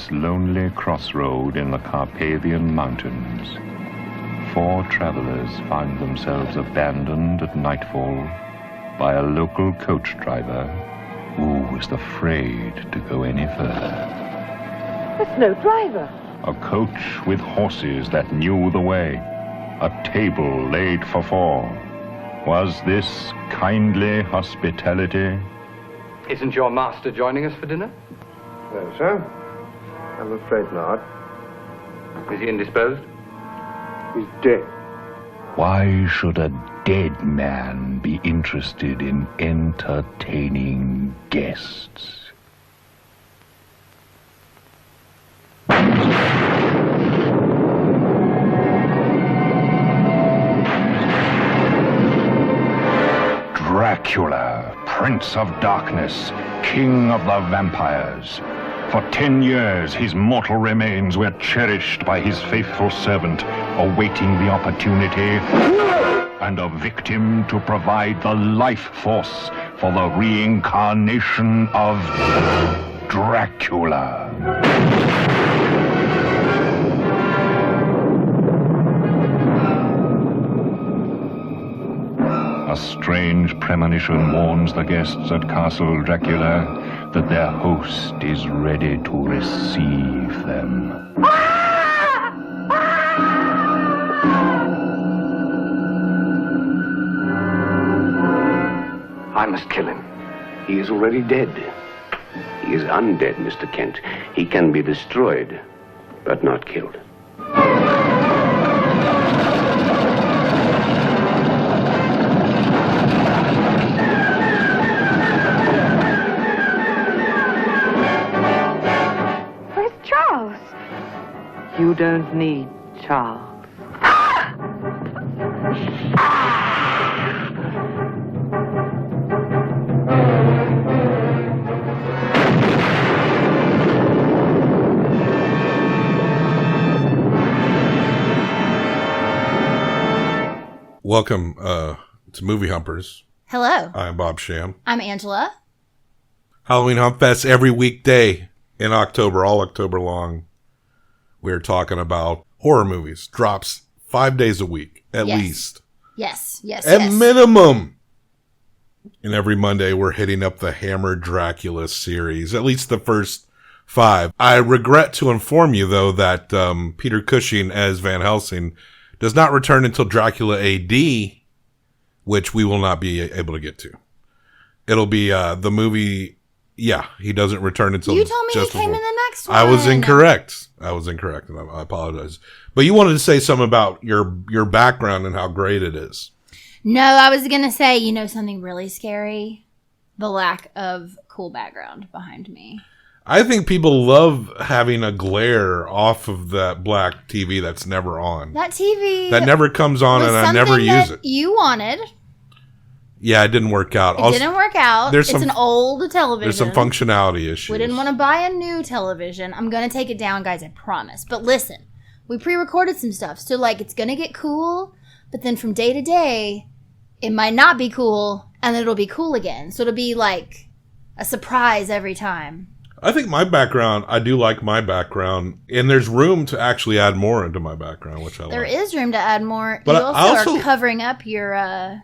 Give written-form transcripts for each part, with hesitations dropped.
this lonely crossroad in the Carpathian Mountains, 4 travelers find themselves abandoned at nightfall by a local coach driver who was afraid to go any further. There's no driver. A coach with horses that knew the way, a table laid for 4. Was this kindly hospitality? Isn't your master joining us for dinner? No, sir. I'm afraid not. Is he indisposed? He's dead. Why should a dead man be interested in entertaining guests? Dracula, Prince of Darkness, King of the Vampires. For 10 years, his mortal remains were cherished by his faithful servant, awaiting the opportunity and a victim to provide the life force for the reincarnation of Dracula. A strange premonition warns the guests at Castle Dracula that their host is ready to receive them. I must kill him. He is already dead. He is undead, Mr. Kent. He can be destroyed, but not killed. You don't need Charles. Welcome to Movie Humpers. Hello. I'm Bob Sham. I'm Angela. Halloween Humpfest every weekday in October, all October long. We're talking about horror movies. Drops 5 days a week, at least. Yes. At minimum. And every Monday, we're hitting up the Hammer Dracula series, at least the first 5. I regret to inform you, though, that Peter Cushing as Van Helsing does not return until Dracula AD, which we will not be able to get to. It'll be the movie... Yeah, he doesn't return until you told me just he came before. in the next one. I was incorrect, and I apologize. But you wanted to say something about your background and how great it is. No, I was going to say, something really scary? The lack of cool background behind me. I think people love having a glare off of that black TV that's never on. That TV... That never comes on and I never use it. You wanted... Yeah, it didn't work out. It didn't work out. It's an old television. There's some functionality issues. We didn't want to buy a new television. I'm going to take it down, guys, I promise. But listen, we pre-recorded some stuff. So, it's going to get cool. But then from day to day, it might not be cool. And then it'll be cool again. So it'll be like a surprise every time. I think I do like my background. And there's room to actually add more into my background, which I like. There is room to add more. But you also are covering up your...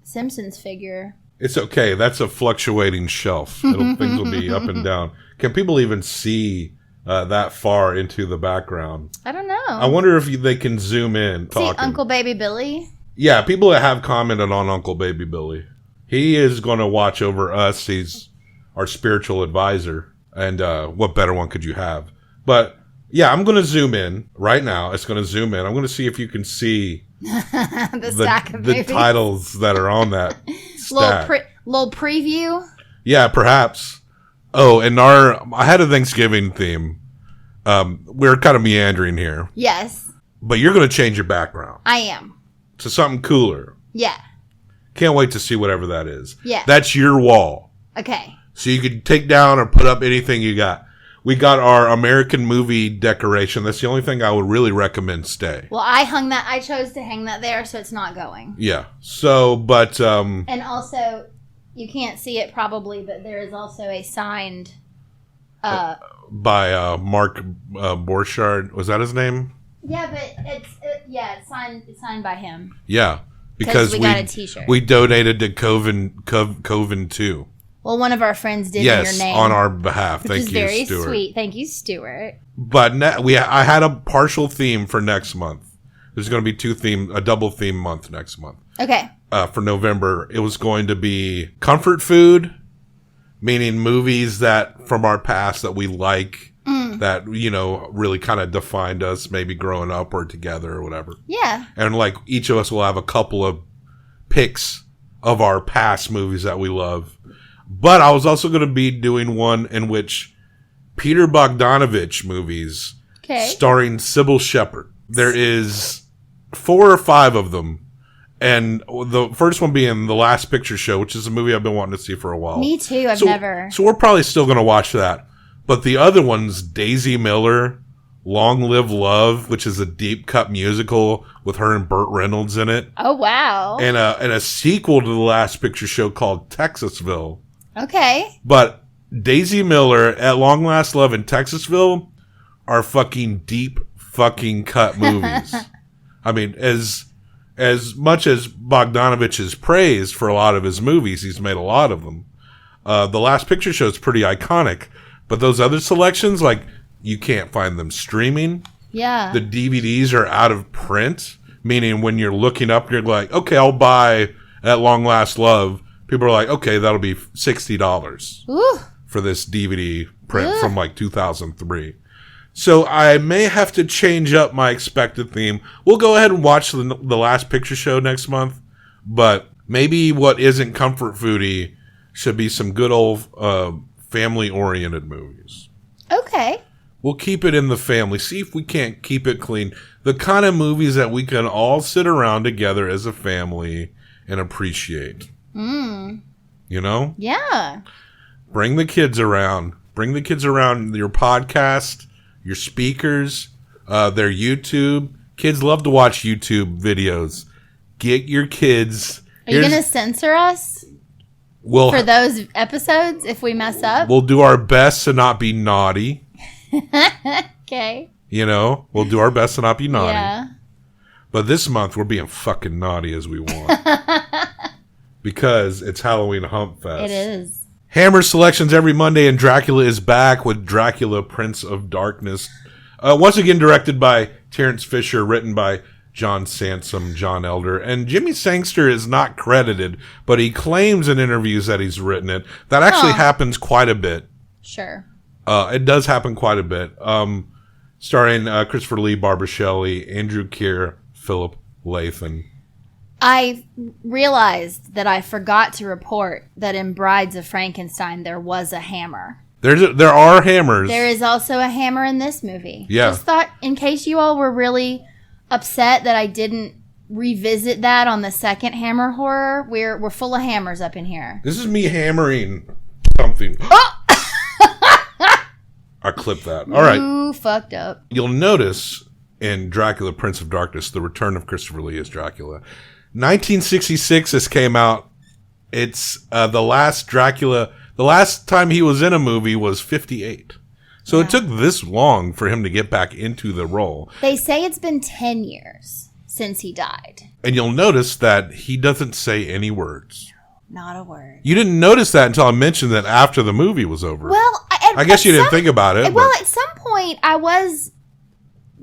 Simpsons figure. It's okay. That's a fluctuating shelf. Things will be up and down. Can people even see that far into the background? I don't know. I wonder if they can zoom in. See Uncle Baby Billy? Yeah, people that have commented on Uncle Baby Billy. He is going to watch over us. He's our spiritual advisor. And what better one could you have? But yeah, I'm going to zoom in right now. It's going to zoom in. I'm going to see if you can see... the stack of the titles that are on that stack. Little preview. Yeah, perhaps. Oh, and I had a Thanksgiving theme. We're kind of meandering here. Yes. But you're going to change your background. I am. To something cooler. Yeah. Can't wait to see whatever that is. Yeah. That's your wall. Okay. So you can take down or put up anything you got. We got our American movie decoration. That's the only thing I would really recommend stay. Well, I chose to hang that there, so it's not going. Yeah. So, but... And also, you can't see it probably, but there is also a signed by Mark Borchardt. Was that his name? Yeah, but it's signed by him. Yeah, because we got a T-shirt. We donated to Coven 2. Well, one of our friends did in your name. Yes, on our behalf. Which is very Stuart. sweet. Thank you, Stuart. But I had a partial theme for next month. There's going to be a double theme month next month. Okay. For November, it was going to be comfort food, meaning movies that from our past that we like, that, really kind of defined us, maybe growing up or together or whatever. Yeah. And like each of us will have a couple of picks of our past movies that we love. But I was also going to be doing one in which Peter Bogdanovich movies starring Sybil Shepherd. There is 4 or 5 of them. And the first one being The Last Picture Show, which is a movie I've been wanting to see for a while. Me too. I've never. So we're probably still going to watch that. But the other one's Daisy Miller, Long Live Love, which is a deep cut musical with her and Burt Reynolds in it. Oh, wow. And a sequel to The Last Picture Show called Texasville. Okay. But Daisy Miller, At Long Last Love, and Texasville are fucking deep fucking cut movies. I mean, as much as Bogdanovich is praised for a lot of his movies, he's made a lot of them. The Last Picture Show is pretty iconic. But those other selections, like, you can't find them streaming. Yeah. The DVDs are out of print, meaning when you're looking up, you're like, okay, I'll buy At Long Last Love. People are like, okay, that'll be $60 for this DVD print from like 2003. So I may have to change up my expected theme. We'll go ahead and watch the Last Picture Show next month, but maybe what isn't comfort foodie should be some good old family-oriented movies. Okay. We'll keep it in the family. See if we can't keep it clean. The kind of movies that we can all sit around together as a family and appreciate. You know? Yeah. Bring the kids around. Bring the kids around your podcast, your speakers, their YouTube. Kids love to watch YouTube videos. Get your kids. Are you going to censor us for those episodes if we mess up? We'll do our best to not be naughty. Okay. We'll do our best to not be naughty. Yeah. But this month, we're being fucking naughty as we want. Because it's Halloween Humpfest. It is. Hammer selections every Monday, and Dracula is back with Dracula, Prince of Darkness. Once again, directed by Terence Fisher, written by John Sansom, John Elder. And Jimmy Sangster is not credited, but he claims in interviews that he's written it. That actually happens quite a bit. Sure. It does happen quite a bit. Starring Christopher Lee, Barbara Shelley, Andrew Keir, Philip Lathan. I realized that I forgot to report that in Brides of Frankenstein there was a hammer. There are hammers. There is also a hammer in this movie. Yeah. Just thought, in case you all were really upset that I didn't revisit that on the second Hammer horror, we're full of hammers up in here. This is me hammering something. Oh! I clipped that. All right. You fucked up. You'll notice in Dracula, Prince of Darkness, the return of Christopher Lee as Dracula. 1966, this came out. It's the last Dracula. The last time he was in a movie was 58. So it took this long for him to get back into the role. They say it's been 10 years since he died. And you'll notice that he doesn't say any words. Not a word. You didn't notice that until I mentioned that after the movie was over. Well, I guess you didn't think about it. Well, at some point, I was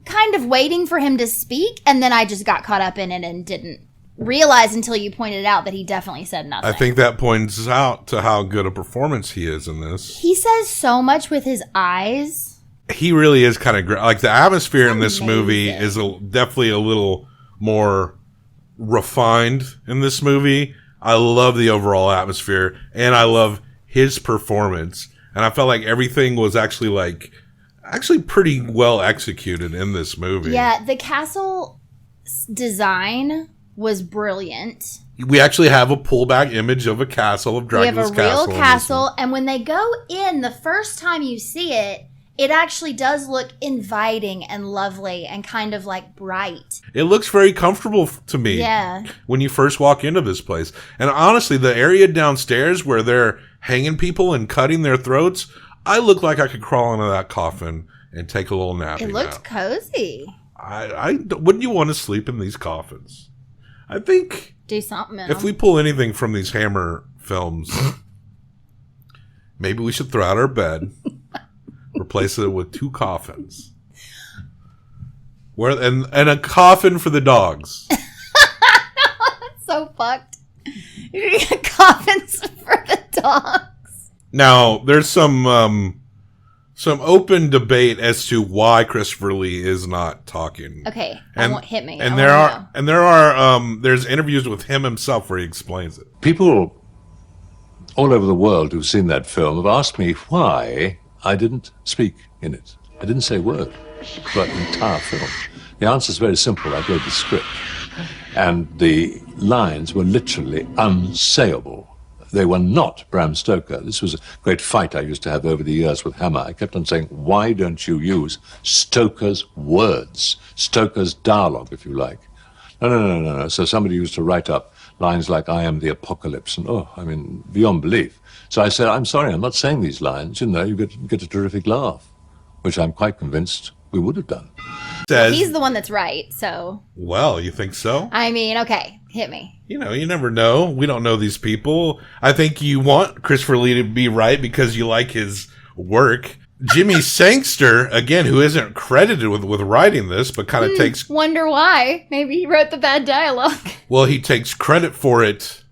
kind of waiting for him to speak, and then I just got caught up in it and didn't realize until you pointed out that he definitely said nothing. I think that points out to how good a performance he is in this. He says so much with his eyes. He really is kind of great. Like, the atmosphere in this Amazing. movie is definitely a little more refined in this movie. I love the overall atmosphere, and I love his performance. And I felt like everything was actually pretty well executed in this movie. Yeah, the castle design was brilliant. We actually have a pullback image of a castle, of Dracula's castle. We have a real castle, and when they go in, the first time you see it, it actually does look inviting and lovely and kind of like bright. It looks very comfortable to me. Yeah. When you first walk into this place. And honestly, the area downstairs where they're hanging people and cutting their throats, I look like I could crawl into that coffin and take a little nap. It looked cozy. Wouldn't you want to sleep in these coffins? I think Do something. if we pull anything from these Hammer films, maybe we should throw out our bed, replace it with 2 coffins, and a coffin for the dogs. That's so fucked. Coffins for the dogs. Now, there's some open debate as to why Christopher Lee is not talking. Okay, hit me. And there's interviews with him himself where he explains it. People all over the world who've seen that film have asked me why I didn't speak in it. I didn't say a word throughout the entire film. The answer is very simple. I read the script, and the lines were literally unsayable. They were not Bram Stoker. This was a great fight I used to have over the years with Hammer. I kept on saying, why don't you use Stoker's words, Stoker's dialogue, if you like? No. So somebody used to write up lines like, I am the apocalypse, and beyond belief. So I said, I'm sorry, I'm not saying these lines. You get a terrific laugh, which I'm quite convinced we would have done. He's the one that's right, so. Well, you think so? Okay, hit me. You never know. We don't know these people. I think you want Christopher Lee to be right because you like his work. Jimmy Sangster, again, who isn't credited with writing this, but kind of takes... Wonder why. Maybe he wrote the bad dialogue. Well, he takes credit for it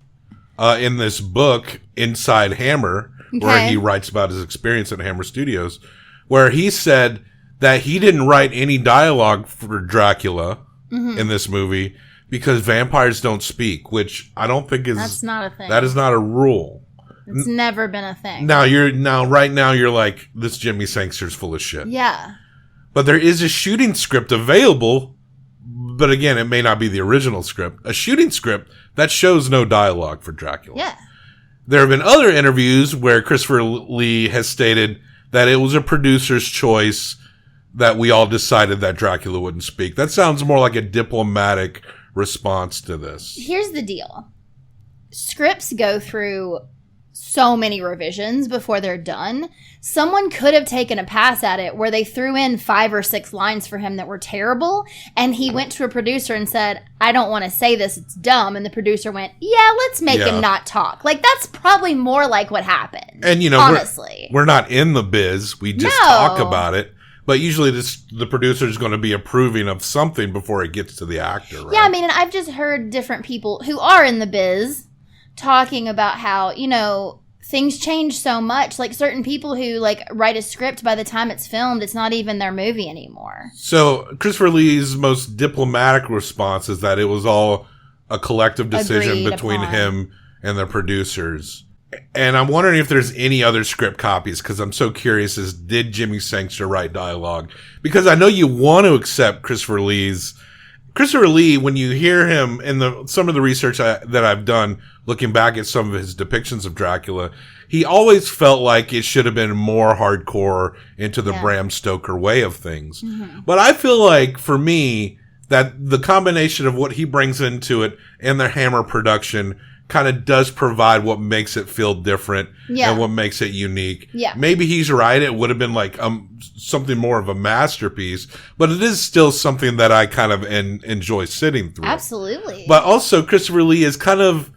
in this book, Inside Hammer, where he writes about his experience at Hammer Studios, where he said that he didn't write any dialogue for Dracula in this movie because vampires don't speak, which I don't think is... That's not a thing. That is not a rule. It's never been a thing. Right now you're like, this Jimmy Sangster's full of shit. Yeah. But there is a shooting script available, but again, it may not be the original script. A shooting script that shows no dialogue for Dracula. Yeah. There have been other interviews where Christopher Lee has stated that it was a producer's choice that we all decided that Dracula wouldn't speak. That sounds more like a diplomatic response to this. Here's the deal. Scripts go through so many revisions before they're done. Someone could have taken a pass at it where they threw in 5 or 6 lines for him that were terrible, and he went to a producer and said, I don't want to say this, it's dumb, and the producer went, yeah, let's make him not talk. Like, that's probably more like what happened. And, honestly. We're not in the biz. We just talk about it. But usually the producer is going to be approving of something before it gets to the actor, right? Yeah, and I've just heard different people who are in the biz talking about how, things change so much. Like certain people who write a script, by the time it's filmed, it's not even their movie anymore. So Christopher Lee's most diplomatic response is that it was all a collective decision between him and the producers. And I'm wondering if there's any other script copies, because I'm so curious did Jimmy Sangster write dialogue? Because I know you want to accept Christopher Lee, when you hear him in some of the research that I've done, looking back at some of his depictions of Dracula, he always felt like it should have been more hardcore into the Bram Stoker way of things. Mm-hmm. But I feel like, for me, that the combination of what he brings into it and the Hammer production kind of does provide what makes it feel different and what makes it unique. Yeah. Maybe he's right. It would have been like something more of a masterpiece, but it is still something that I kind of enjoy sitting through. Absolutely. But also Christopher Lee is kind of,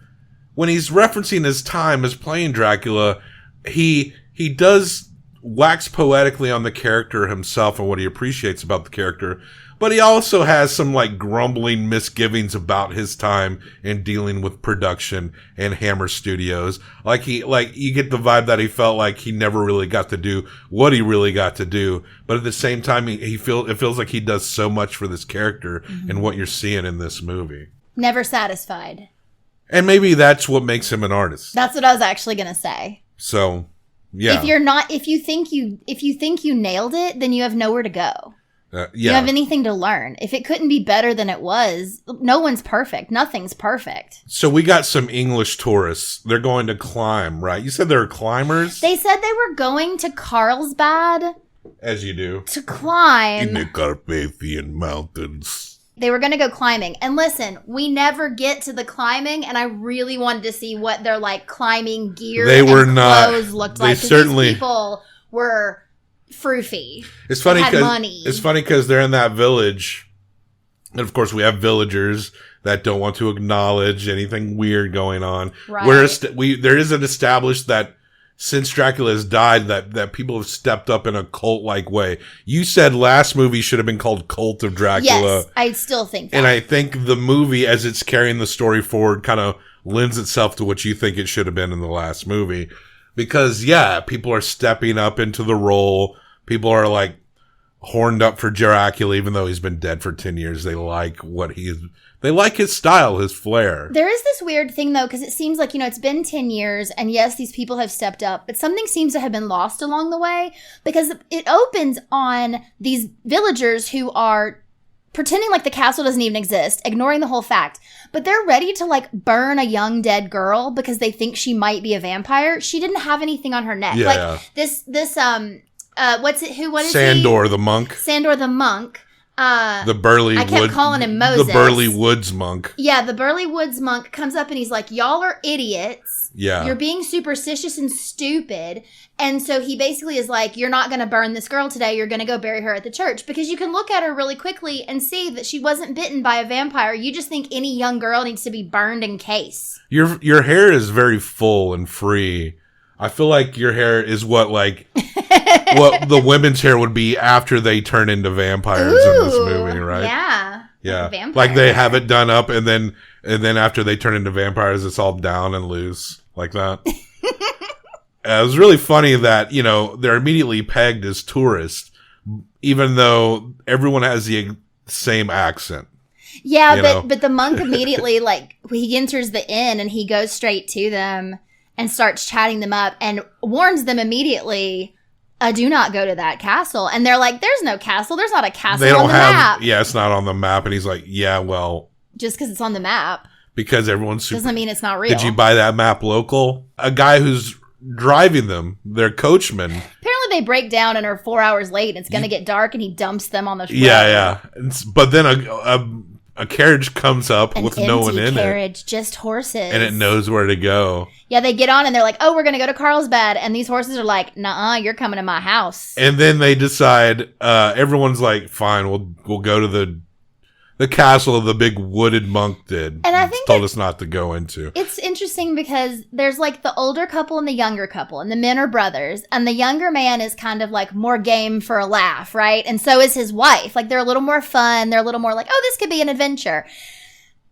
when he's referencing his time as playing Dracula, he does wax poetically on the character himself and what he appreciates about the character. But he also has some grumbling misgivings about his time in dealing with production and Hammer Studios. You get the vibe that he felt like he never really got to do what he really got to do. But at the same time, it feels like he does so much for this character and what you're seeing in this movie. Never satisfied. And maybe that's what makes him an artist. That's what I was actually going to say. So, yeah. If you think you nailed it, then you have nowhere to go. You have anything to learn. If it couldn't be better than it was, no one's perfect. Nothing's perfect. So we got some English tourists. They're going to climb, right? You said they were climbers? They said they were going to Carlsbad. As you do. To climb. In the Carpathian Mountains. They were going to go climbing. And listen, we never get to the climbing, and I really wanted to see what their climbing gear and clothes looked like. Certainly, these people were froofy. It's funny had because money. It's funny because they're in that village, and of course we have villagers that don't want to acknowledge anything weird going on. Right. There isn't established that since Dracula has died that people have stepped up in a cult-like way. You said last movie should have been called Cult of Dracula. Yes, I still think that. And I think the movie, as it's carrying the story forward, kind of lends itself to what you think it should have been in the last movie. Because, yeah, people are stepping up into the role. People are, like, horned up for Dracula, even though he's been dead for 10 years. They like they like his style, his flair. There is this weird thing, though, because it seems like, it's been 10 years, and yes, these people have stepped up, but something seems to have been lost along the way, because it opens on these villagers who are pretending like the castle doesn't even exist, ignoring the whole fact, but they're ready to, like, burn a young dead girl because they think she might be a vampire. She didn't have anything on her neck. Yeah. Like, this, what is Sandor the monk. Sandor the monk. The Burley I kept calling him Moses. The Burley Woods monk. Yeah, the Burley Woods monk comes up and he's like, y'all are idiots. Yeah. You're being superstitious and stupid. And so he basically is like, you're not going to burn this girl today. You're going to go bury her at the church. Because you can look at her really quickly and see that she wasn't bitten by a vampire. You just think any young girl needs to be burned in case. Your hair is very full and free. I feel like your hair is what the women's hair would be after they turn into vampires in this movie, right? Yeah. Yeah. Like they have it done up and then after they turn into vampires, it's all down and loose like that. It was really funny that, they're immediately pegged as tourists, even though everyone has the same accent. Yeah, but the monk immediately, like, he enters the inn and he goes straight to them and starts chatting them up and warns them immediately, do not go to that castle. And they're like, there's no castle. There's not a castle on the map. Yeah, it's not on the map. And he's like, yeah, well. Just because it's on the map. Because everyone's doesn't mean it's not real. Did you buy that map local? A guy who's driving them, their coachman. Apparently they break down and are 4 hours late and it's going to get dark and he dumps them on the road. Yeah. But then a carriage comes up with no one in it. An empty carriage, just horses. And it knows where to go. Yeah, they get on and they're like, oh, we're going to go to Carlsbad. And these horses are like, nuh-uh, you're coming to my house. And then they decide, everyone's like, fine, we'll go to the castle the big wooded monk did. And I think told us not to go into. It's interesting because there's like the older couple and the younger couple, and the men are brothers, and the younger man is kind of like more game for a laugh, right? And so is his wife. Like, they're a little more fun. They're a little more like, oh, this could be an adventure.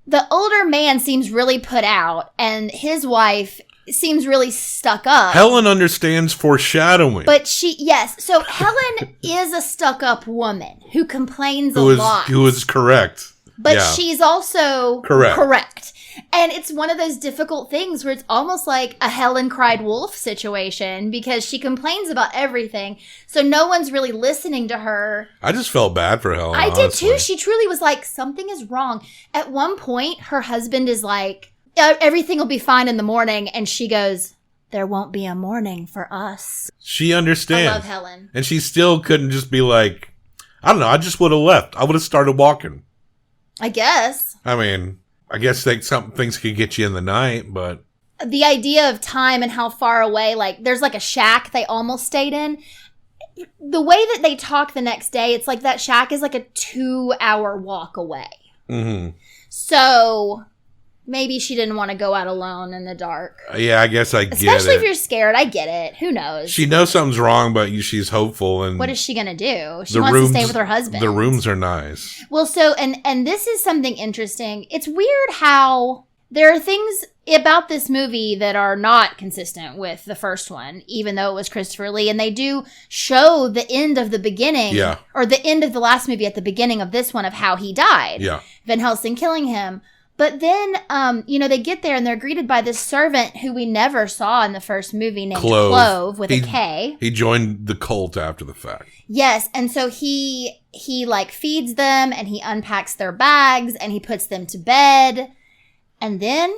The older man seems really put out, and his wife seems really stuck up. Helen understands foreshadowing. But so Helen is a stuck up woman who complains a lot. Who is correct. But she's also correct. And it's one of those difficult things where it's almost like a Helen cried wolf situation because she complains about everything. So no one's really listening to her. I just felt bad for Helen. I did too. She truly was like, something is wrong. At one point, her husband is like, everything will be fine in the morning. And she goes, there won't be a morning for us. She understands. I love Helen. And she still couldn't just be like, I don't know, I just would have left. I would have started walking. I guess. I mean, I guess some things could get you in the night, but. The idea of time and how far away, like, there's like a shack they almost stayed in. The way that they talk the next day, it's like that shack is like a 2-hour walk away. Mm-hmm. So maybe she didn't want to go out alone in the dark. Yeah, I guess I get it. Especially if you're scared. I get it. Who knows? She knows something's wrong, but she's hopeful. And what is she going to do? She wants to stay with her husband. The rooms are nice. Well, so, and this is something interesting. It's weird how there are things about this movie that are not consistent with the first one, even though it was Christopher Lee. And they do show the end of the beginning. Yeah. Or the end of the last movie at the beginning of this one of how he died. Yeah. Van Helsing killing him. But then, they get there and they're greeted by this servant who we never saw in the first movie named Klove with a K. He joined the cult after the fact. Yes. And so he like feeds them and he unpacks their bags and he puts them to bed. And then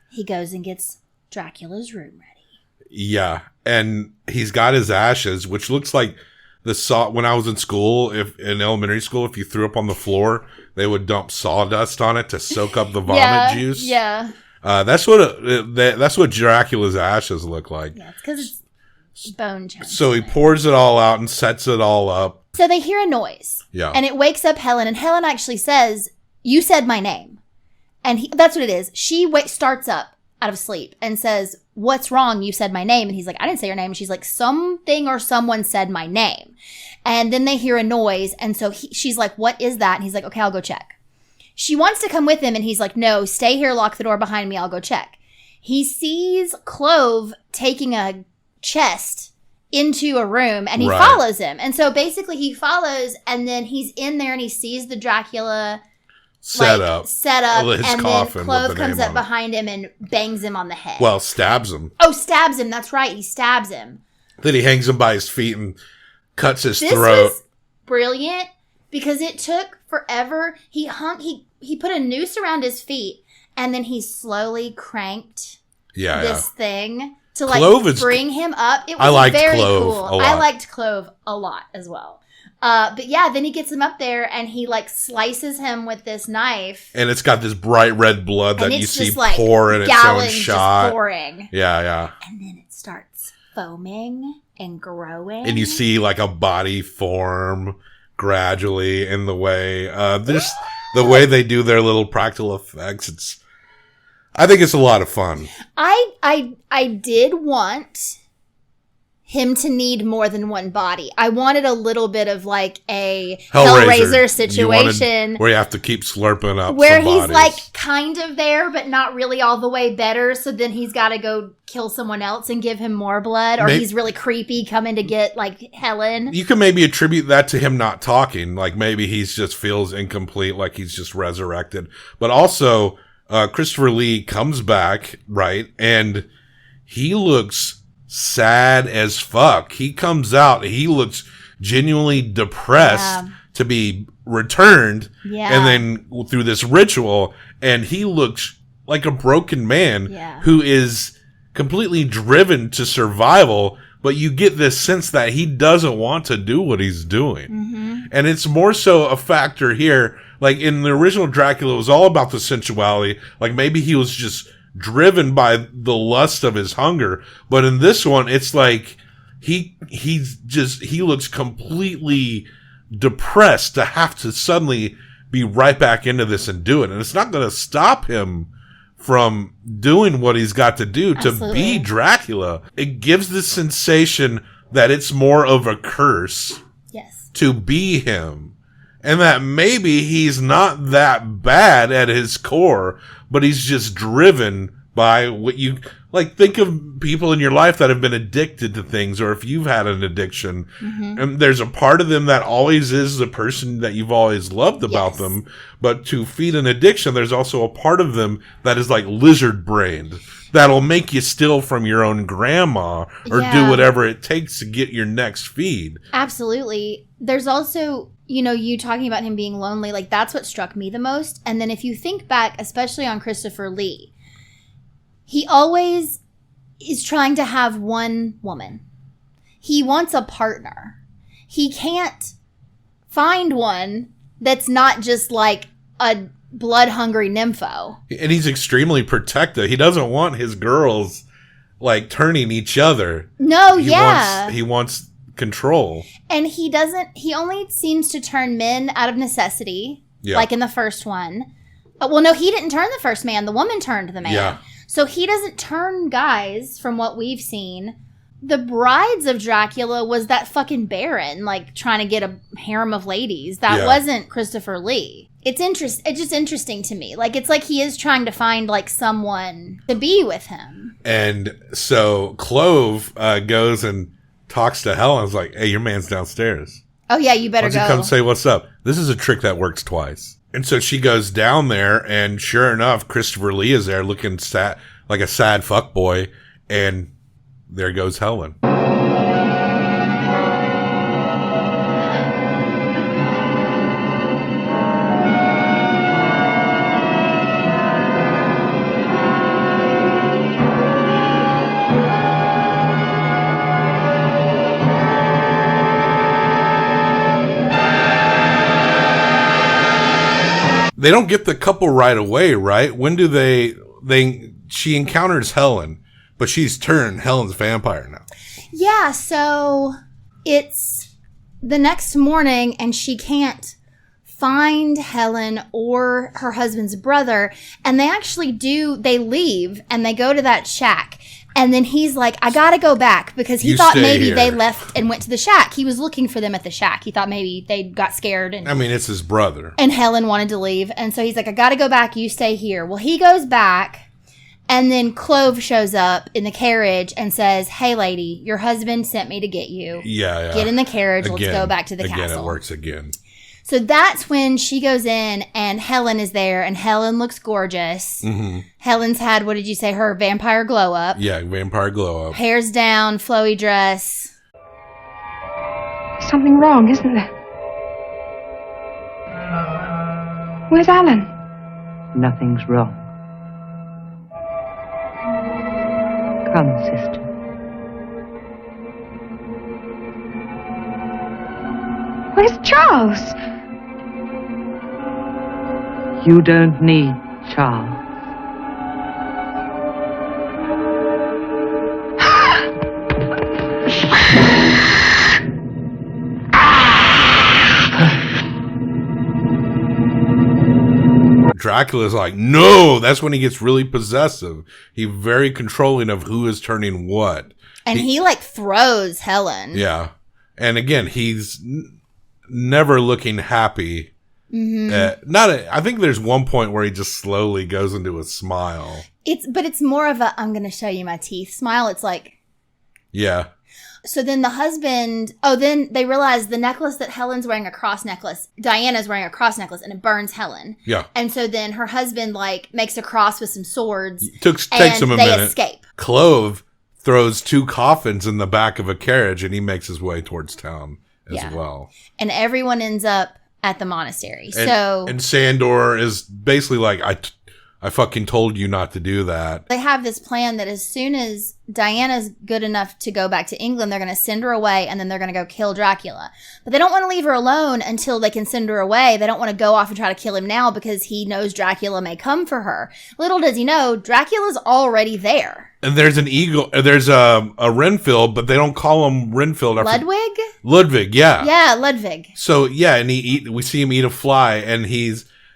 he goes and gets Dracula's room ready. Yeah. And he's got his ashes, which looks like when I was in school, in elementary school, if you threw up on the floor, they would dump sawdust on it to soak up the vomit juice. Yeah. That's what Dracula's ashes look like. Yeah, it's because it's bone chunks. So he pours it all out and sets it all up. So they hear a noise. Yeah. And it wakes up Helen. And Helen actually says, "You said my name." And that's what it is. She starts up out of sleep and says, "What's wrong? You said my name." And he's like, "I didn't say your name." And she's like, "Something or someone said my name." And then they hear a noise. And so she's like, "What is that?" And he's like, "Okay, I'll go check." She wants to come with him. And he's like, "No, stay here. Lock the door behind me. I'll go check." He sees Klove taking a chest into a room and he follows him. And so basically he follows and then he's in there and he sees the Dracula set up his and then coffin Klove with the comes name up on it. behind him and bangs him on the head. Well, stabs him. Oh, stabs him. That's right. He stabs him. Then he hangs him by his feet and cuts his This throat. was brilliant because it took forever. He put a noose around his feet and then he slowly cranked this thing to bring him up. It was very cool. I liked Klove a lot as well. But yeah, then he gets him up there and he slices him with this knife. And it's got this bright red blood that you see just, pour in its own shot. Just pouring. Yeah. And then it starts foaming and growing. And you see a body form gradually in the way. The way they do their little practical effects, I think it's a lot of fun. I did want him to need more than one body. I wanted a little bit of a Hellraiser situation where you have to keep slurping up where some he's bodies. kind of there but not really all the way better, so then he's got to go kill someone else and give him more blood, or he's really creepy coming to get Helen. You can maybe attribute that to him not talking, maybe he's just feels incomplete, he's just resurrected. But also Christopher Lee comes back, right? And he looks sad as fuck. He comes out, he looks genuinely depressed to be returned. Yeah. And then through this ritual, and he looks like a broken man who is completely driven to survival, but you get this sense that he doesn't want to do what he's doing. Mm-hmm. And it's more so a factor here. In the original Dracula, it was all about the sensuality. Maybe he was just driven by the lust of his hunger. But in this one, it's he looks completely depressed to have to suddenly be right back into this and do it. And it's not going to stop him from doing what he's got to do to be Dracula. It gives the sensation that it's more of a curse to be him. And that maybe he's not that bad at his core, but he's just driven by what you think of people in your life that have been addicted to things, or if you've had an addiction, and there's a part of them that always is the person that you've always loved about them. But to feed an addiction, there's also a part of them that is lizard brained, that'll make you steal from your own grandma or do whatever it takes to get your next feed. Absolutely. There's also, you talking about him being lonely, that's what struck me the most. And then if you think back, especially on Christopher Lee, he always is trying to have one woman. He wants a partner. He can't find one that's not just a blood-hungry nympho. And he's extremely protective. He doesn't want his girls turning each other. No, he wants control. And he only seems to turn men out of necessity, like in the first one. Well, no, he didn't turn the first man. The woman turned the man. Yeah. So he doesn't turn guys from what we've seen. The brides of Dracula was that fucking Baron, trying to get a harem of ladies. That wasn't Christopher Lee. It's just interesting to me. It's he is trying to find someone to be with him. And so Klove goes and talks to Helen. Is hey, your man's downstairs. Oh yeah, you better go. Why don't you come say what's up? This is a trick that works twice. And so she goes down there, and sure enough, Christopher Lee is there looking sad, like a sad fuckboy, and there goes Helen. They don't get the couple right away, right? When do she encounters Helen, but she's turned Helen's vampire now. Yeah, so it's the next morning and she can't find Helen or her husband's brother. And they leave and they go to that shack. And then he's like, I gotta go back because he thought maybe they left and went to the shack. He was looking for them at the shack. He thought maybe they got scared. And, I mean, it's his brother. And Helen wanted to leave. And so he's like, I gotta go back. You stay here. Well, he goes back. And then Klove shows up in the carriage and says, hey, lady, your husband sent me to get you. Yeah. Get in the carriage. Let's go back to the castle. Again, it works again. So that's when she goes in and Helen is there and Helen looks gorgeous. Mm-hmm. Helen's had, what did you say, her vampire glow up. Yeah, vampire glow up. Hair's down, flowy dress. Something wrong, isn't there? Where's Alan? Nothing's wrong. Come, sister. Where's Charles? You don't need Charles. Dracula's like, no, that's when he gets really possessive. He's very controlling of who is turning what. And he like throws Helen. Yeah. And again, he's never looking happy. Mm-hmm. I think there's one point where he just slowly goes into a smile. But it's more of a, I'm going to show you my teeth smile. It's like. Yeah. So then the husband, then they realize the necklace that Helen's wearing, a cross necklace, Diana's wearing a cross necklace, and it burns Helen. Yeah. And so then her husband, like, makes a cross with some swords. Takes him a minute. They escape. Klove throws 2 coffins in the back of a carriage, and he makes his way towards town as well. And everyone ends up at the monastery. And Sandor is basically like, I fucking told you not to do that. They have this plan that as soon as Diana's good enough to go back to England, they're going to send her away and then they're going to go kill Dracula. But they don't want to leave her alone until they can send her away. They don't want to go off and try to kill him now because he knows Dracula may come for her. Little does he know, Dracula's already there. And there's an eagle, there's a Renfield, but they don't call him Renfield. Ludwig, yeah. Yeah, Ludwig. So, yeah, and we see him eat a fly and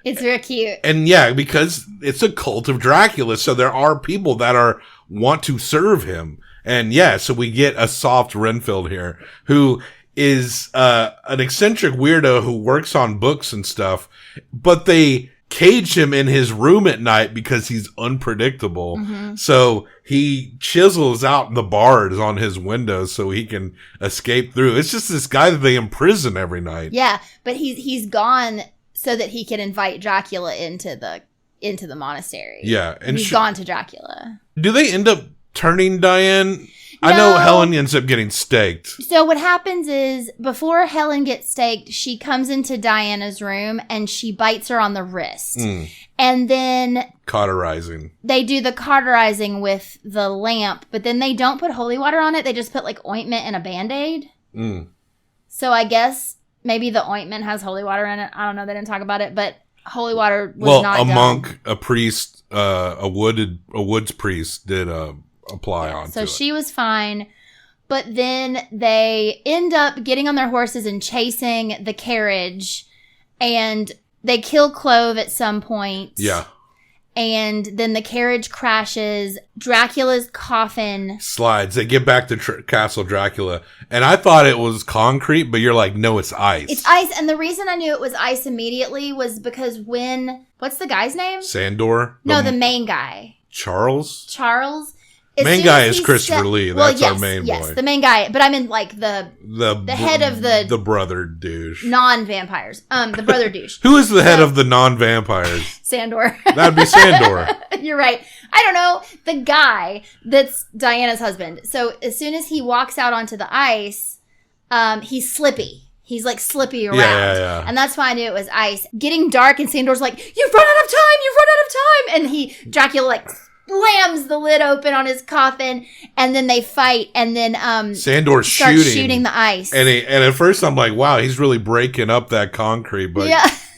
it's real cute. And yeah, because it's a cult of Dracula, so there are people that want to serve him. And yeah, so we get a soft Renfield here, who is an eccentric weirdo who works on books and stuff, but they cage him in his room at night because he's unpredictable. Mm-hmm. So he chisels out the bars on his windows so he can escape through. It's just this guy that they imprison every night. Yeah, but he's gone so that he can invite Dracula into the monastery. Yeah. And he's gone to Dracula. Do they end up turning Diane? No. I know Helen ends up getting staked. So what happens is, before Helen gets staked, she comes into Diana's room and she bites her on the wrist. And then cauterizing. They do the cauterizing with the lamp, but then they don't put holy water on it. They just put like ointment and a Band-Aid. So I guess maybe the ointment has holy water in it. I don't know. They didn't talk about it, but holy water was not done. Monk, a priest, a woods priest did apply onto it. So she was fine. But then they end up getting on their horses and chasing the carriage. And they kill Klove at some point. Yeah. And then the carriage crashes. Dracula's coffin slides. They get back to Castle Dracula. And I thought it was concrete, but you're like, no, it's ice. It's ice. And the reason I knew it was ice immediately was because what's the guy's name? Sandor? No, the main guy. Charles? Main guy is Christopher Lee. That's our main boy. Yes, the main guy. But I mean, like the head of the brother douche. Non-vampires. The brother douche. Who is the head of the non-vampires? Sandor. That'd be Sandor. You're right. I don't know. The guy that's Diana's husband. So as soon as he walks out onto the ice, he's slippy. He's like slippy around. Yeah. And that's why I knew it was ice. Getting dark and Sandor's like, you've run out of time. And Dracula like slams the lid open on his coffin, and then they fight, and then Sandor's shooting the ice. And at first I'm like, wow, he's really breaking up that concrete, but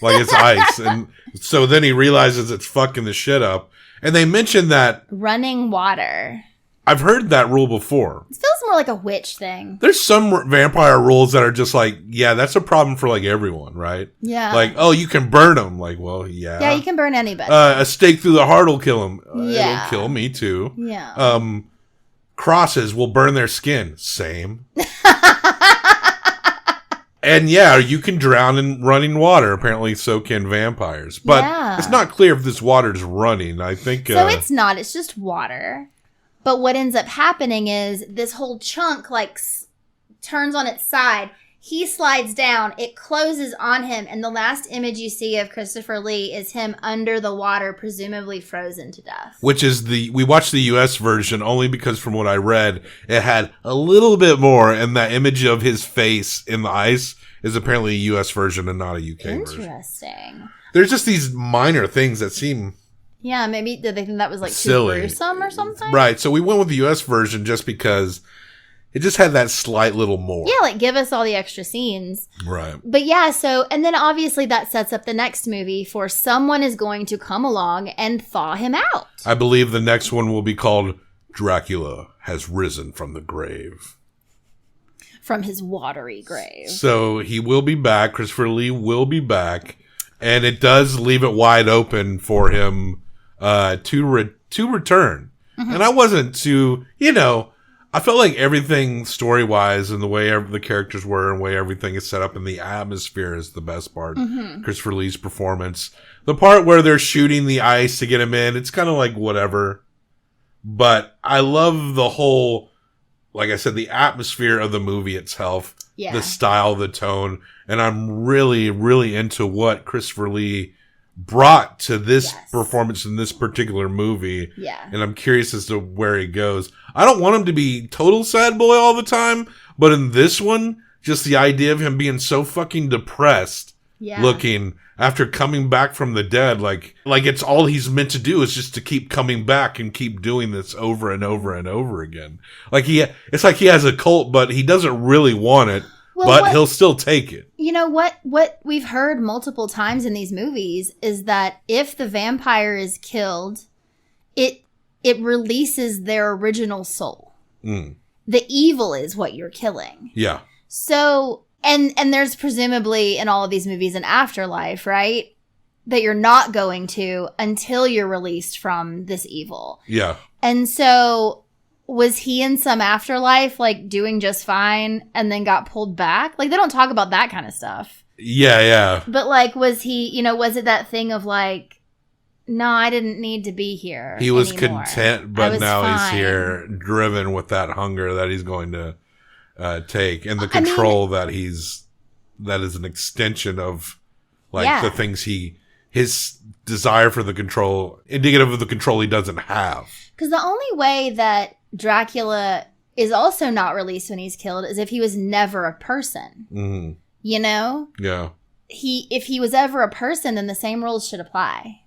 like it's ice. And so then he realizes it's fucking the shit up. And they mentioned that running water. I've heard that rule before. It feels more like a witch thing. There's some vampire rules that are just like, yeah, that's a problem for like everyone, right? Yeah. Like, oh, you can burn them. Like, well, yeah. Yeah, you can burn anybody. A stake through the heart will kill them. Yeah. It'll kill me too. Yeah. Crosses will burn their skin. Same. And yeah, you can drown in running water. Apparently, so can vampires. But it's not clear if this water's running. I think so. It's not. It's just water. But what ends up happening is this whole chunk like turns on its side. He slides down. It closes on him. And the last image you see of Christopher Lee is him under the water, presumably frozen to death. Which is we watched the US version only because from what I read, it had a little bit more. And that image of his face in the ice is apparently a US version and not a UK version. Interesting. There's just these minor things that seem... Yeah, maybe did they think that was like silly. Too gruesome or something? Right. So we went with the US version just because it just had that slight little more. Yeah, like give us all the extra scenes. Right. But yeah, so, and then obviously that sets up the next movie for someone is going to come along and thaw him out. I believe the next one will be called Dracula Has Risen from the Grave. From his watery grave. So he will be back. Christopher Lee will be back. And it does leave it wide open for him to return. Mm-hmm. And I wasn't too, I felt like everything story-wise and the way the characters were and the way everything is set up and the atmosphere is the best part. Mm-hmm. Christopher Lee's performance. The part where they're shooting the ice to get him in, it's kind of like whatever. But I love the whole, like I said, the atmosphere of the movie itself. Yeah. The style, the tone. And I'm really, really into what Christopher Lee brought to this performance in this particular movie. Yeah. And I'm curious as to where he goes. I don't want him to be total sad boy all the time, but in this one, just the idea of him being so fucking depressed looking after coming back from the dead, like it's all he's meant to do is just to keep coming back and keep doing this over and over and over again. Like it's like he has a cult, but he doesn't really want it. Well, but he'll still take it. You know what we've heard multiple times in these movies is that if the vampire is killed, it releases their original soul. Mm. The evil is what you're killing. Yeah. So and there's presumably in all of these movies an afterlife, right? That you're not going to until you're released from this evil. Yeah. And so was he in some afterlife, like, doing just fine and then got pulled back? Like, they don't talk about that kind of stuff. Yeah, yeah. But, like, was he, was it that thing of, like, no, I didn't need to be here He was anymore. content, but now he's here, driven with that hunger that he's going to take. And the control that is an extension of, like, the things his desire for the control, indicative of the control he doesn't have. Because the only way that Dracula is also not released when he's killed is if he was never a person. Mm-hmm. You know? Yeah. If he was ever a person, then the same rules should apply.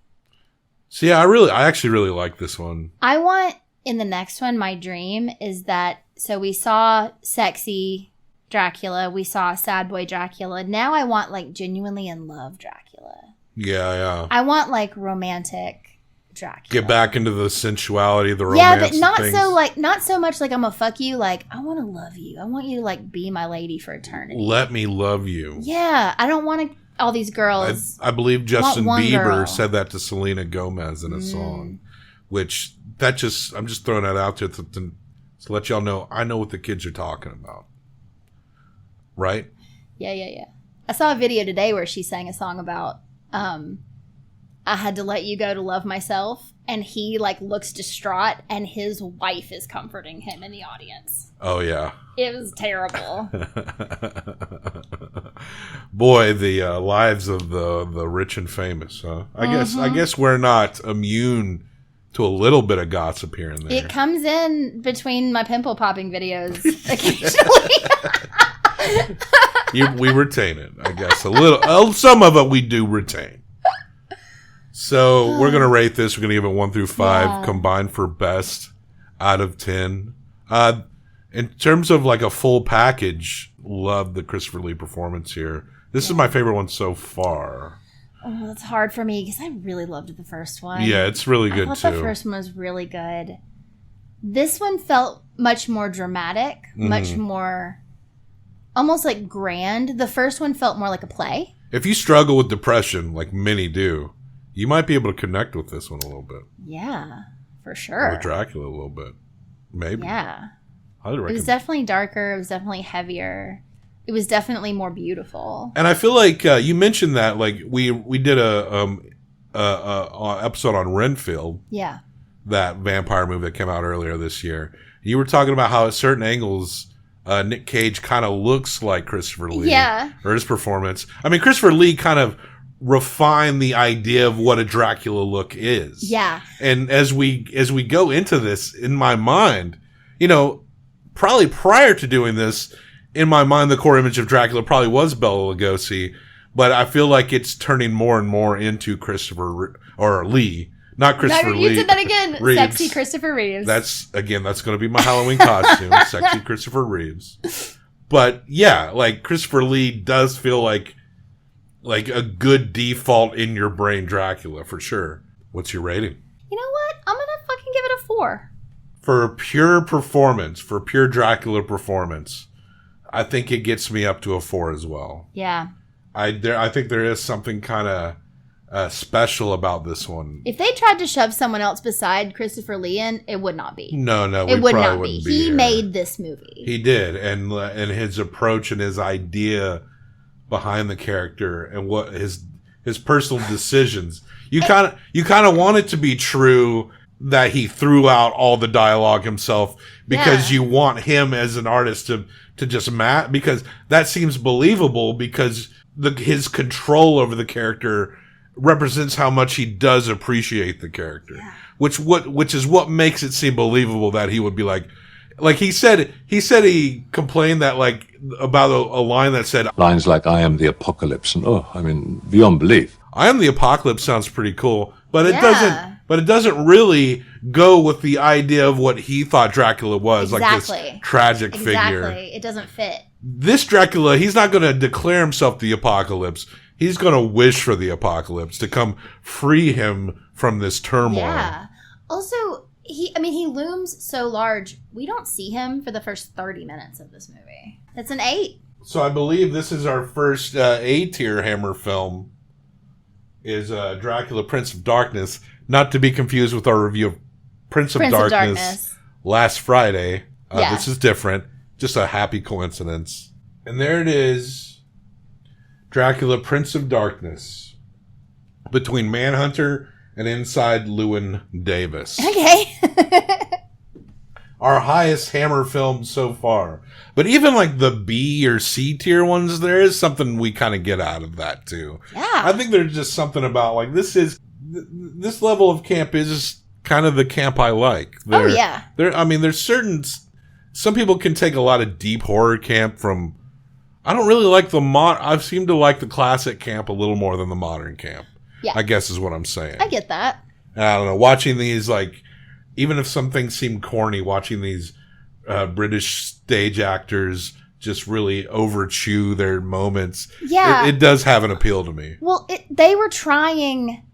So yeah, I actually really like this one. I want, in the next one, my dream is that, so we saw sexy Dracula, we saw sad boy Dracula. Now I want, like, genuinely in love Dracula. Yeah, yeah. I want, like, romantic Dracula. Get back into the sensuality, the romance. Yeah, but not so much like I'm gonna fuck you. Like, I want to love you. I want you to, like, be my lady for eternity. Let me love you. Yeah, I don't want to. All these girls. I believe Justin Bieber said that to Selena Gomez in a song, which I'm just throwing that out there to let y'all know. I know what the kids are talking about, right? Yeah. I saw a video today where she sang a song about. I had to let you go to love myself, and he, like, looks distraught, and his wife is comforting him in the audience. Oh yeah, it was terrible. Boy, the lives of the rich and famous. Huh? I guess we're not immune to a little bit of gossip here and there. It comes in between my pimple popping videos occasionally. We retain it, I guess. A little. Some of it we do retain. So we're going to rate this. We're going to give it 1 through 5 combined for best out of 10. In terms of, like, a full package, love the Christopher Lee performance here. This is my favorite one so far. Oh, that's hard for me because I really loved the first one. Yeah, it's really good, I thought the first one was really good. This one felt much more dramatic, much more almost like grand. The first one felt more like a play. If you struggle with depression, like many do, you might be able to connect with this one a little bit. Yeah, for sure. With Dracula a little bit. Maybe. Yeah. Highly recommend. It was definitely darker. It was definitely heavier. It was definitely more beautiful. And I feel like you mentioned that, like we did a episode on Renfield. Yeah. That vampire movie that came out earlier this year. You were talking about how at certain angles, Nick Cage kind of looks like Christopher Lee. Yeah. Or his performance. I mean, Christopher Lee kind of refined the idea of what a Dracula look is. Yeah. And as we go into this, in my mind, you know, probably prior to doing this, in my mind, the core image of Dracula probably was Bela Lugosi, but I feel like it's turning more and more into Christopher or Lee. Not Christopher Lee. You did that again. Reeves. Sexy Christopher Reeves. That's going to be my Halloween costume. Sexy Christopher Reeves. But yeah, like Christopher Lee does feel like a good default in your brain Dracula for sure. What's your rating? You know what? I'm going to fucking give it a 4. For pure performance, for pure Dracula performance, I think it gets me up to a 4 as well. Yeah. I think there is something kind of special about this one. If they tried to shove someone else beside Christopher Lee in, it would not be. No, it would not be. He made this movie. He did, and his approach and his idea behind the character and what his personal decisions. You kind of want it to be true that he threw out all the dialogue himself because you want him as an artist to just because that seems believable because his control over the character represents how much he does appreciate the character, which is what makes it seem believable that he would be like he said he complained that like about a line that said lines like "I am the apocalypse" and beyond belief. I am the apocalypse sounds pretty cool, but it doesn't really go with the idea of what he thought Dracula was, like this tragic figure. Exactly. It doesn't fit. This Dracula, he's not going to declare himself the apocalypse. He's going to wish for the apocalypse to come free him from this turmoil. Yeah. Also, he looms so large. We don't see him for the first 30 minutes of this movie. That's an 8. So I believe this is our first A-tier Hammer film. Is Dracula Prince of Darkness, not to be confused with our review of Prince of Darkness last Friday. This is different, just a happy coincidence. And there it is, Dracula Prince of Darkness, between Manhunter and Inside Llewyn Davis. Okay. Our highest Hammer film so far. But even like the B or C tier ones, there is something we kind of get out of that too. Yeah. I think there's just something about like this level of camp is kind of the camp I like. There's some people can take a lot of deep horror camp from, I don't really like I seem to like the classic camp a little more than the modern camp. Yeah. I guess is what I'm saying. I get that. I don't know. Watching these, like, even if some things seem corny, watching these British stage actors just really overchew their moments, it does have an appeal to me. Well, they were trying,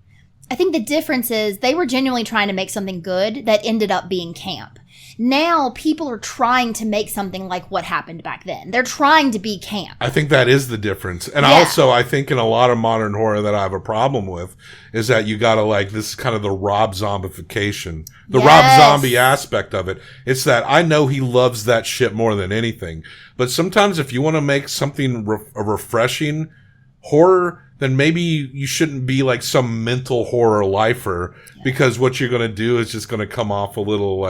I think the difference is they were genuinely trying to make something good that ended up being camp. Now people are trying to make something like what happened back then. They're trying to be camp. I think that is the difference. And also I think in a lot of modern horror that I have a problem with is that you gotta this is kind of the Rob Zombification. The Rob Zombie aspect of it. It's that I know he loves that shit more than anything. But sometimes if you want to make something a refreshing horror, then maybe you shouldn't be like some mental horror lifer because what you're going to do is just going to come off a little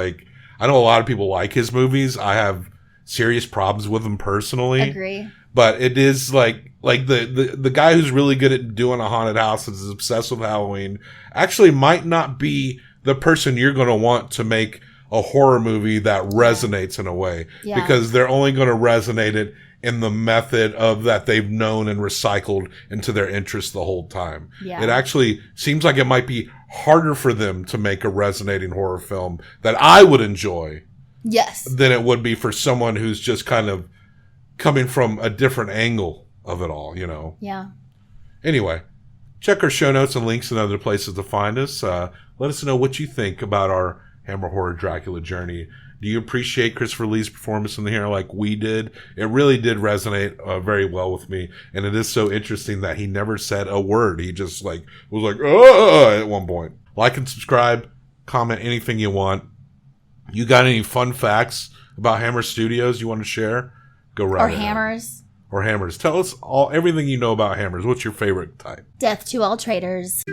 I know a lot of people like his movies. I have serious problems with them personally. Agree. But it is the guy who's really good at doing a haunted house and is obsessed with Halloween actually might not be the person you're going to want to make a horror movie that resonates in a way. Yeah. Because they're only going to resonate it in the method of that they've known and recycled into their interest the whole time. Yeah. It actually seems like it might be harder for them to make a resonating horror film that I would enjoy. Yes. Than it would be for someone who's just kind of coming from a different angle of it all, you know? Yeah. Anyway, check our show notes and links and other places to find us. Let us know what you think about our Hammer Horror Dracula journey. Do you appreciate Christopher Lee's performance in here like we did? It really did resonate very well with me. And it is so interesting that he never said a word. He just like was like, at one point. Like and subscribe. Comment anything you want. You got any fun facts about Hammer Studios you want to share? Go right ahead. Hammers. Or Hammers. Tell us everything you know about Hammers. What's your favorite type? Death to all traitors.